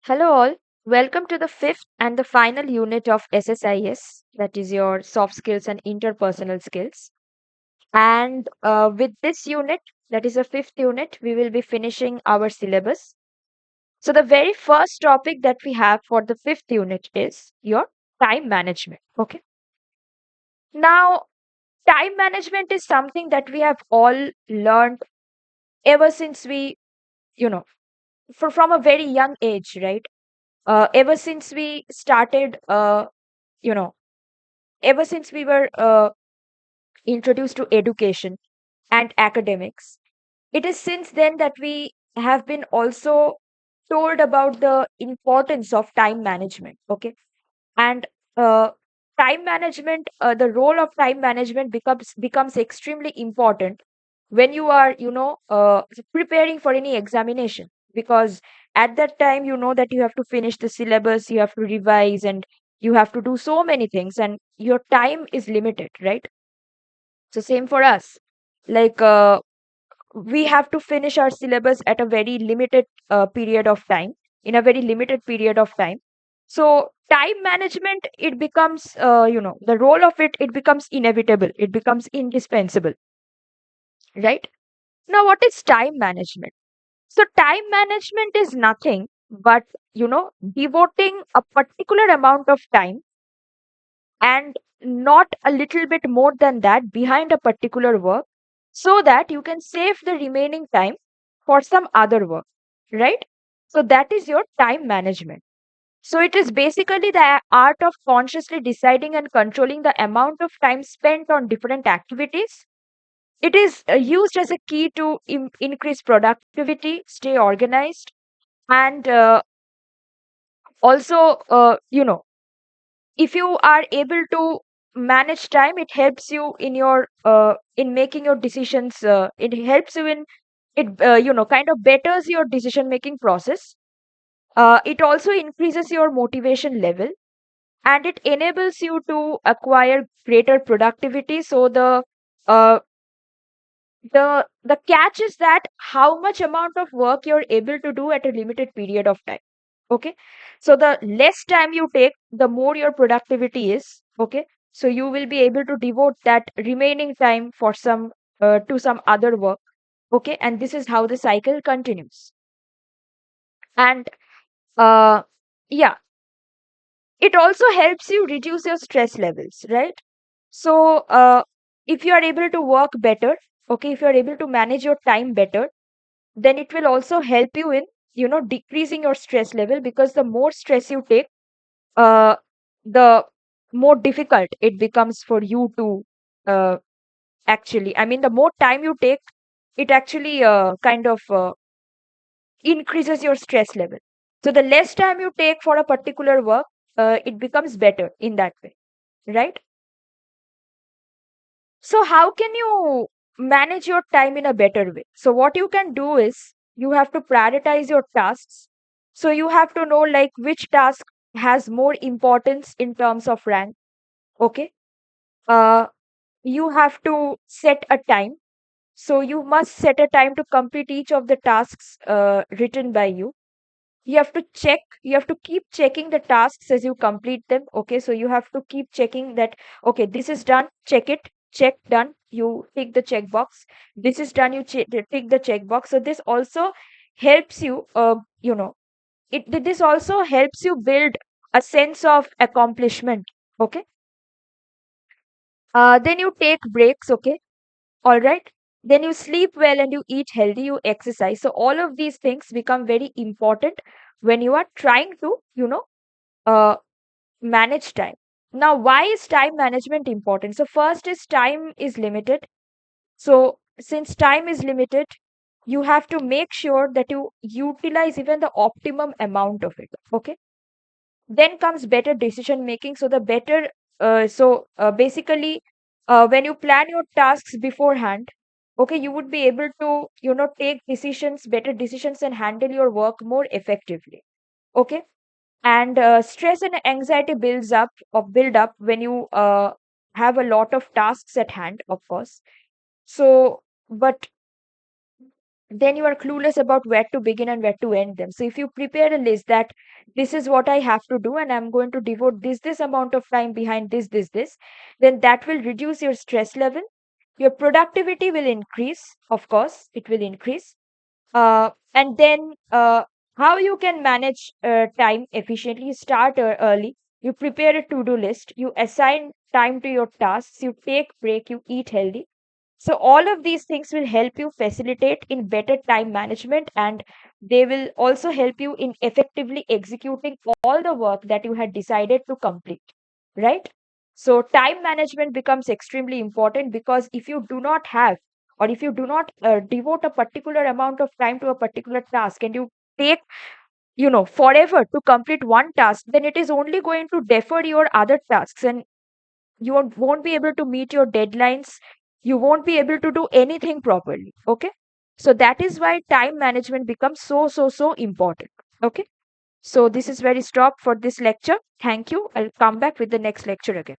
Hello, all. Welcome to the fifth and the final unit of SSIS, that is your soft skills and interpersonal skills. And with this unit, that is the fifth unit, we will be finishing our syllabus. So, the very first topic that we have for the fifth unit is your time management. Okay. Now, time management is something that we have all learned ever since you know, from a very young age, right? Ever since we started, you know, ever since we were introduced to education and academics, it is since then that we have been also told about the importance of time management. Okay. And uh, time management, the role of time management becomes extremely important when you are preparing for any examination, because at that time you know that you have to finish the syllabus, you have to revise, and you have to do so many things, and your time is limited, right? So same for us. Like we have to finish our syllabus at a very limited period of time, in a very limited period of time. So time management, it becomes, the role of it becomes inevitable. It becomes indispensable, right? Now, what is time management? So time management is nothing but, devoting a particular amount of time and not a little bit more than that behind a particular work, so that you can save the remaining time for some other work, right? So that is your time management. So it is basically the art of consciously deciding and controlling the amount of time spent on different activities. It is used as a key to increase productivity, stay organized, and also, if you are able to manage time, it helps you in making your decisions. It helps you in it, kind of betters your decision making process. It also increases your motivation level, and it enables you to acquire greater productivity. So uh, the catch is that how much amount of work you're able to do at a limited period of time. Okay. So the less time you take, the more your productivity is. Okay. So you will be able to devote that remaining time for some to some other work. Okay. And this is how the cycle continues. And uh yeah, it also helps you reduce your stress levels, right? So if you are able to work better, okay, if you are able to manage your time better, then it will also help you in, decreasing your stress level, because the more stress you take, uh, the more difficult it becomes for you to uh, actually, I mean, the more time you take, it actually kind of increases your stress level. So the less time you take for a particular work, it becomes better in that way, right? So how can you manage your time in a better way? So what you can do is you have to prioritize your tasks. So you have to know like which task has more importance in terms of rank. Okay. Uh, you have to set a time. So you must set a time to complete each of the tasks written by you. You have to check, you have to keep checking the tasks as you complete them. Okay, so you have to keep checking that, okay, this is done, check it, check, done, you tick the checkbox. This is done, you tick the checkbox. So this also helps you, this also helps you build a sense of accomplishment. Okay. Then you take breaks. Okay. All right. Then you sleep well and you eat healthy, you exercise. So all of these things become very important when you are trying to, uh, manage time. Now, why is time management important? So first is time is limited. So since time is limited, you have to make sure that you utilize even the optimum amount of it. Okay. Then comes better decision making. So the better, basically, when you plan your tasks beforehand, okay, you would be able to, take decisions, better decisions, and handle your work more effectively. Okay. And stress and anxiety build up when you have a lot of tasks at hand, of course. So but then you are clueless about where to begin and where to end them. So if you prepare a list that this is what I have to do and I'm going to devote this amount of time behind this, then that will reduce your stress level. Your productivity will increase, of course, it will increase. And then how you can manage time efficiently? You start early. You prepare a to-do list. You assign time to your tasks. You take break. You eat healthy. So all of these things will help you facilitate in better time management, and they will also help you in effectively executing all the work that you had decided to complete, right? So time management becomes extremely important, because if you do not have, or if you do not devote a particular amount of time to a particular task, and you take, forever to complete one task, then it is only going to defer your other tasks, and you won't be able to meet your deadlines. You won't be able to do anything properly. Okay. So that is why time management becomes so important. Okay. So this is where I stop for this lecture. Thank you. I'll come back with the next lecture again.